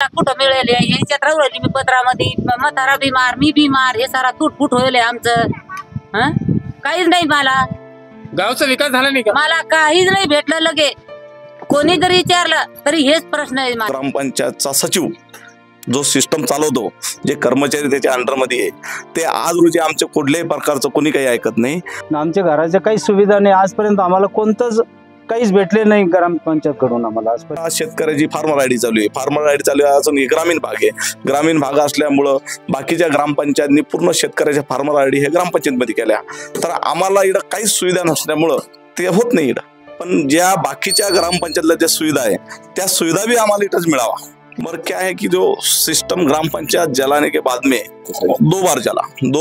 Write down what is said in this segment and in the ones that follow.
कुठं मिळेल याच्यात राहिली मी पत्रामध्ये म्हातारा बिमार मी बिमार हे सारा तुटफुट होईल आमचं काहीच नाही मला गावचा विकास झाला नाही का? मला काहीच नाही भेटलं लगे कोणी जरी विचारलं तरी हेच प्रश्न आहे माझा. ग्रामपंचायतचा सचिव जो सिस्टम चालवतो जे कर्मचारी त्याच्या अंडरमध्ये आहे ते आज रोजी आमच्या कुठल्याही प्रकारचं कोणी काही ऐकत नाही. आमच्या घराच्या काही सुविधा नाही आजपर्यंत आम्हाला कोणतंच काहीच भेटले नाही ग्रामपंचायत कडून आम्हाला. शेतकऱ्याची फार्मर आयडी चालू आहे. फार्मर आयडी चालू आहे अजून ग्रामीण भाग आहे. ग्रामीण भाग असल्यामुळं बाकीच्या ग्रामपंचायतनी पूर्ण शेतकऱ्याच्या फार्मर आयडी हे ग्रामपंचायतमध्ये केल्या तर आम्हाला इकडं काहीच सुविधा नसल्यामुळं ते होत नाही इकडं. पण ज्या बाकीच्या ग्रामपंचायतला ज्या सुविधा आहे त्या सुविधा भी आम्हाला इटच मिळावा. मगर क्या है कि जो सिस्टम ग्रामपंचायत जलाने के बाद में 2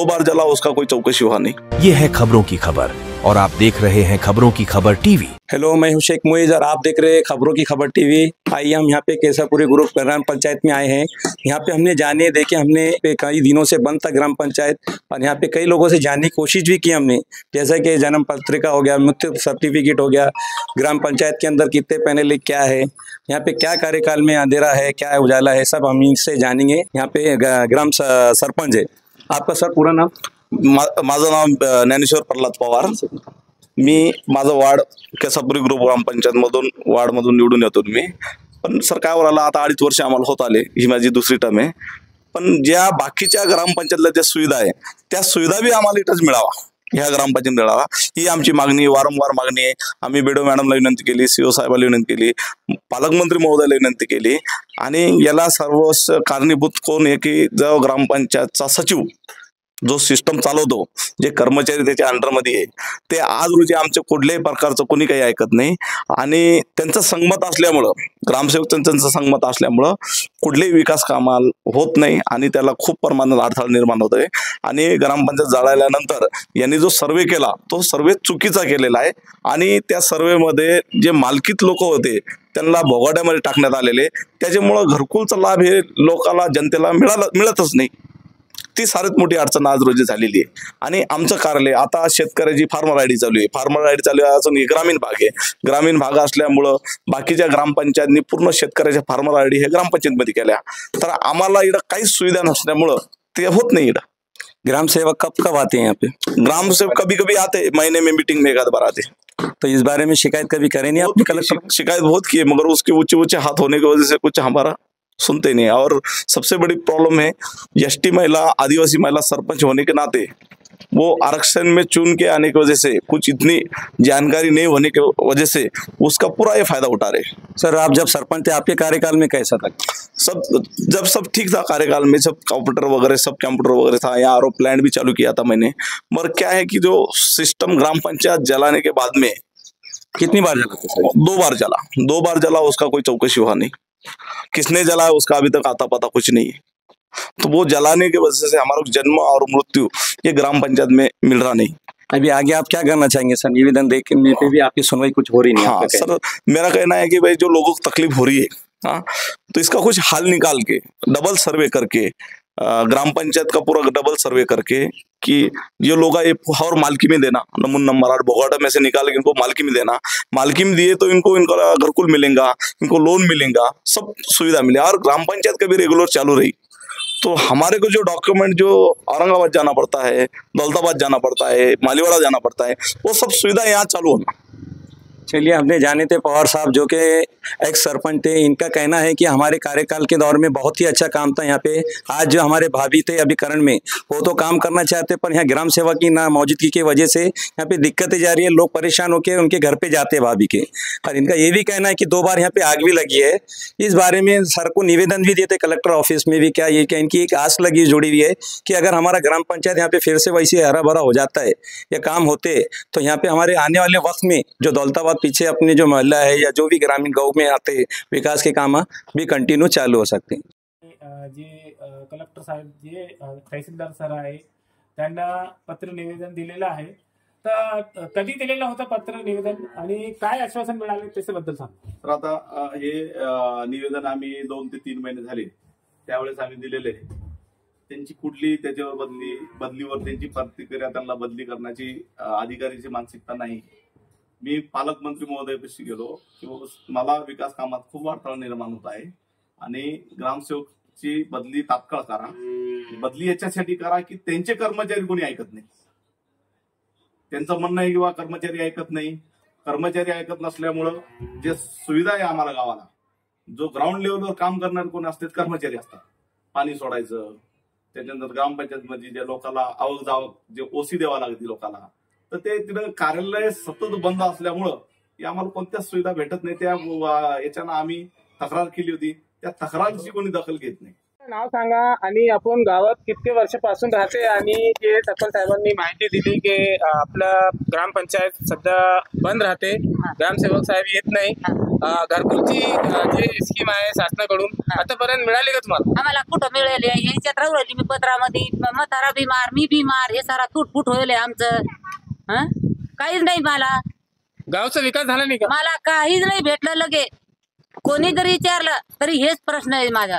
बार जला उसका कोई चौकसी हुआ नहीं. ये है खबरों की खबर और आप देख रहे हैं खबरों की खबर टीवी. हेलो, मैं हूं शेख मुइज़ और आप देख रहे हैं खबरों की खबर टीवी. आइए हम यहाँ पे केसापुरी ग्रुप ग्राम पंचायत में आए हैं. यहाँ पे हमने जाने देखे हमने कई दिनों से बंद था ग्राम पंचायत और यहाँ पे कई लोगों से जानने की कोशिश भी की हमने, जैसा कि जन्म पत्रिका हो गया, मृत्यु सर्टिफिकेट हो गया, ग्राम पंचायत के अंदर कितने पैनल क्या है, यहाँ पे क्या कार्यकाल में अंधेरा है, क्या है उजाला है, सब हम इनसे जानेंगे. यहाँ पे ग्राम सरपंच है. आपका सर पूरा नाम? माझं नाव ज्ञानेश्वर प्रल्हाद पवार. मी माझं वार्ड केसापुरी ग्रुप ग्रामपंचायत मधून वार्ड मधून निवडून येतो मी. पण सर काय वराला आता 2.5 वर्ष आम्हाला होत आले. ही माझी दुसरी टर्म आहे. पण ज्या बाकीच्या ग्रामपंचायतला ज्या सुविधा आहे त्या सुविधा बी आम्हाला इथंच मिळावा, ह्या ग्रामपंचायत मिळावा ही आमची मागणी, वारंवार मागणी आहे. आम्ही बीडो मॅडमला विनंती केली, सीओ साहेबांना विनंती केली, पालकमंत्री महोदयाला विनंती केली. आणि याला सर्व कारणीभूत कोण आहे की जो ग्रामपंचायतचा सचिव जो सिस्टम चालवतो जे कर्मचारी त्याच्या अंडरमध्ये आहे ते आज रोजी आमच्या कुठल्याही प्रकारचं कोणी काही ऐकत नाही. आणि त्यांचं संगमत असल्यामुळं, ग्रामसेवक त्यांचं संगमत असल्यामुळं कुठलेही विकास कामाल होत नाही आणि त्याला खूप प्रमाणात अडथळा निर्माण होत आहे. आणि ग्रामपंचायत जाळल्यानंतर यांनी जो सर्वे केला तो सर्वे चुकीचा केलेला आहे. आणि त्या सर्वेमध्ये जे मालकीत लोक होते त्यांना भोगाड्यामध्ये टाकण्यात आलेले, त्याच्यामुळं घरकुलचा लाभ हे लोकांना जनतेला मिळतच नाही. ती सारीत मोठी अडचण आज रोजी झालेली आहे. आणि आमचं कार्यालय आता शेतकऱ्याची फार्मर आयडी चालू आहे. फार्मर आयडी चालू आहे अजून ग्रामीण भाग आहे. ग्रामीण भाग असल्यामुळं बाकीच्या ग्रामपंचायतनी पूर्ण शेतकऱ्याच्या फार्मर आयडी हे ग्रामपंचायतमध्ये केल्या तर आम्हाला इकडं काहीच सुविधा नसल्यामुळं ते होत नाही. इकडं ग्रामसेवक कब आते हैं यहाँ पे? ग्रामसेवक कभी कभी आते, महीने में मीटिंग में 1 बार आते. तो इस बारे में शिकायत कभी करें नहीं आपने? कलेक्टर शिकायत बहुत की है मगर उसके ऊंचे ऊंचे हाथ होने की वजह से कुछ हमारा सुनते नहीं. और सबसे बड़ी प्रॉब्लम है एसटी महिला, आदिवासी महिला सरपंच होने के नाते वो आरक्षण में चुन के आने की वजह से कुछ इतनी जानकारी नहीं होने की वजह से उसका पूरा ये फायदा उठा रहे. सर, आप जब सरपंच थे आपके कार्यकाल में कैसा था? सब ठीक था कार्यकाल में, सब कंप्यूटर वगैरह था. यहाँ आरओ प्लांट भी चालू किया था मैंने. मगर क्या है कि जो सिस्टम ग्राम पंचायत जलाने के बाद में कितनी बार जला था? 2 बार जला उसका कोई चौकसी हुआ नहीं. किसने जलाया उसका अभी तक आता पता कुछ नहीं है. तो वो जलाने की वजह से हमारा जन्म और मृत्यु ये ग्राम पंचायत में मिल रहा नहीं. अभी आगे आप क्या करना चाहेंगे सर? निवेदन देखने पे भी आपकी सुनवाई कुछ हो रही नहीं? हाँ सर, मेरा कहना है कि भाई जो लोगों को तकलीफ हो रही है तो इसका कुछ हल निकाल के डबल सर्वे करके ग्राम पंचायत का पूरा डबल सर्वे करके कि ये लोग और मालकी में देना, नमून नंबर 8 भोगाटा में से निकाल के इनको मालकी में देना. मालकी में दिए तो इनको इनका घरकुल मिलेगा, इनको लोन मिलेगा, सब सुविधा मिले. और ग्राम पंचायत का भी रेगुलर चालू रही तो हमारे को जो डॉक्यूमेंट जो औरंगाबाद जाना पड़ता है, दौलताबाद जाना पड़ता है, मालीवाड़ा जाना पड़ता है, वो सब सुविधा यहाँ चालू होना. चलिए, हमने जाने थे पवार साहब जो कि एक्स सरपंच थे. इनका कहना है कि हमारे कार्यकाल के दौर में बहुत ही अच्छा काम था यहाँ पे. आज जो हमारे भाभी थे अभिकरण में वो तो काम करना चाहते पर यहाँ ग्राम सेवा की ना मौजूदगी की वजह से यहाँ पे दिक्कतें जा रही है. लोग परेशान होकर उनके घर पे जाते हैं भाभी के. और इनका ये भी कहना है कि 2 बार यहाँ पे आग भी लगी है. इस बारे में सर को निवेदन भी दिए थे कलेक्टर ऑफिस में भी. क्या ये क्या इनकी एक आस लगी जुड़ी हुई है कि अगर हमारा ग्राम पंचायत यहाँ पे फिर से वैसे हरा भरा हो जाता है या काम होते तो यहाँ पे हमारे आने वाले वक्त में जो दौलताबाद पीछे अपने जो मोहल्ला है या जो भी ग्रामीण गाँव में आते विकास के काम भी कंटिन्यू चालू हो सकते हैं. जे कलेक्टर साहेब जे तहसीलदार सर आहे त्यांना पत्र निवेदन दिलेलं आहे. तर कधी दिलेलं होतं पत्र निवेदन आणि काय आश्वासन मिळाले त्याच्याबद्दल सांग. तर आता हे निवेदन आम्ही 2 ते 3 महिने झाले त्यावेळेस आम्ही दिलेले आहे. त्यांची कुठली त्याच्यावर बदलीवर त्यांची प्रतिक्रिया, त्यांना बदली करण्याची अधिकाऱ्याची मानसिकता नाही. मी पालकमंत्री महोदयापाशी गेलो की मला विकास कामात खूप अडथळा निर्माण होत आहे. आणि ग्रामसेवकची बदली तात्काळ करा. बदली याच्यासाठी करा की त्यांचे कर्मचारी कोणी ऐकत नाही. त्यांचं म्हणणं आहे किंवा कर्मचारी ऐकत नाही. कर्मचारी ऐकत नसल्यामुळं जे सुविधा आहे आम्हाला गावाला, जो ग्राउंड लेवलवर काम करणारे कोण असतात कर्मचारी असतात. पाणी सोडायचं, त्याच्यानंतर ग्रामपंचायत मध्ये ज्या लोकांना आवक जावक जे ओसी द्यावा लागते लोकांना, तर ते तिथं कार्यालय सतत बंद असल्यामुळं आम्हाला कोणत्याच सुविधा भेटत नाही. त्या याच्यानं आम्ही तक्रार केली होती. त्या तक्रारीची कोणी दखल घेत नाही. नाव सांगा आणि आपण गावात किती वर्षापासून राहते, आणि जे सरपंच साहेबांनी माहिती दिली की आपलं ग्रामपंचायत सध्या बंद राहते, ग्रामसेवक साहेब येत नाही, घरकुलची जी स्कीम आहे शासनाकडून आतापर्यंत मिळाली का तुम्हाला? आम्हाला कुठं मिळेल? याच्यात राहू राहिली मी पत्रामध्ये. म्हातारा बिमार, मी बिमार, हे सारा तुटफुट होईल आमचं. काहीच नाही मला. गावचा विकास झाला नाही का? मला काहीच नाही भेटलं. लगे कोणी जरी विचारलं तरी हेच प्रश्न आहे माझा.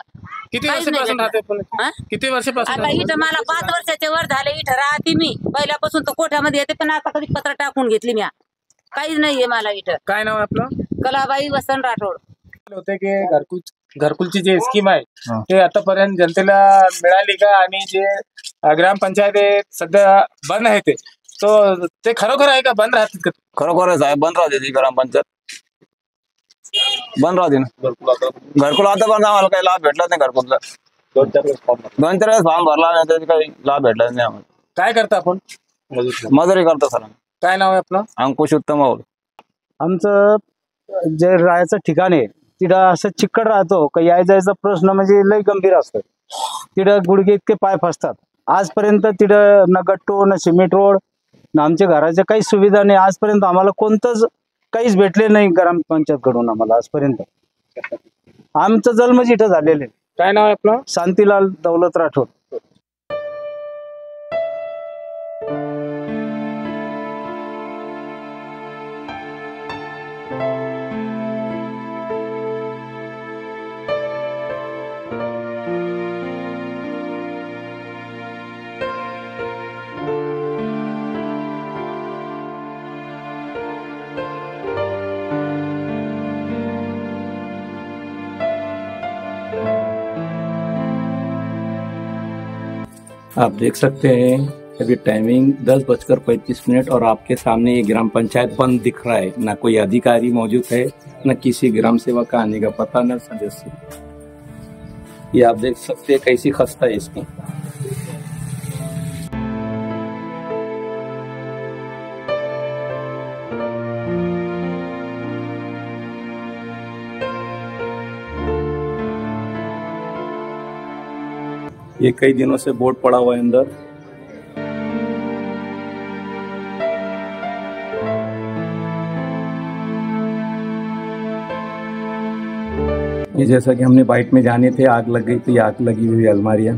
किती काहीच नाही वर्षापासून राहते भेटलं. आपण? किती वर्षापासून? आता इथं मला 5 वर्षाच्या वर झाले. इथं राहते मी पहिल्यापासून. तर कोठ्यामध्ये येते, पण आता कधी पत्र टाकून घेतली मी. काहीच नाहीये मला इथं. काय नाव आहे आपलं? कलाबाई वसंत राठोड. होते की घरकुलची जी स्कीम आहे ते आतापर्यंत जनतेला मिळाली का? आणि जे ग्रामपंचायत सध्या बंद आहे ते खरोखर आहे का? बंद राहतात का? खरोखरच आहे, बंद राहते ती ग्रामपंचायत, बंद राहते ना. घरकुल आता पण आम्हाला काही लाभ भेटला नाही. घरकुलचा 2-4 वेळेस फॉर्म भरला नाही, त्याचा काही लाभ भेटला नाही आम्हाला. काय करता आपण? मजुरी करतो सर. काय नाव आहे आपलं? अंकुश उत्तम माऊल. आमचं जे राहायचं ठिकाण आहे तिथं असं चिक्कड राहतो का यायचा प्रश्न म्हणजे लय गंभीर असतो. तिथं गुडघे इतके पाय फसतात. आजपर्यंत तिथं ना गट्टू ना सिमेंट रोड ना आमच्या घराच्या काही सुविधा नाही. आजपर्यंत आम्हाला कोणतंच काहीच भेटले नाही ग्रामपंचायत कडून आम्हाला आजपर्यंत. आमचं जन्मच इथं झालेलं आहे. काय नाव आहे आपलं? शांतीलाल दौलत राठोड. आप देख सकते हैं अभी टाइमिंग 10:35 और आपके सामने ये ग्राम पंचायत बंद दिख रहा है। ना कोई अधिकारी मौजूद है, न किसी ग्राम सेवक का आने का पता, न सदस्य। ये आप देख सकते हैं कैसी खस्ता है इसकी। ये कई दिनों से बोर्ड पड़ा हुआ है अंदर। ये जैसा कि हमने बाइट में जाने थे, आग लग गई, तो ये आग लगी हुई अलमारियां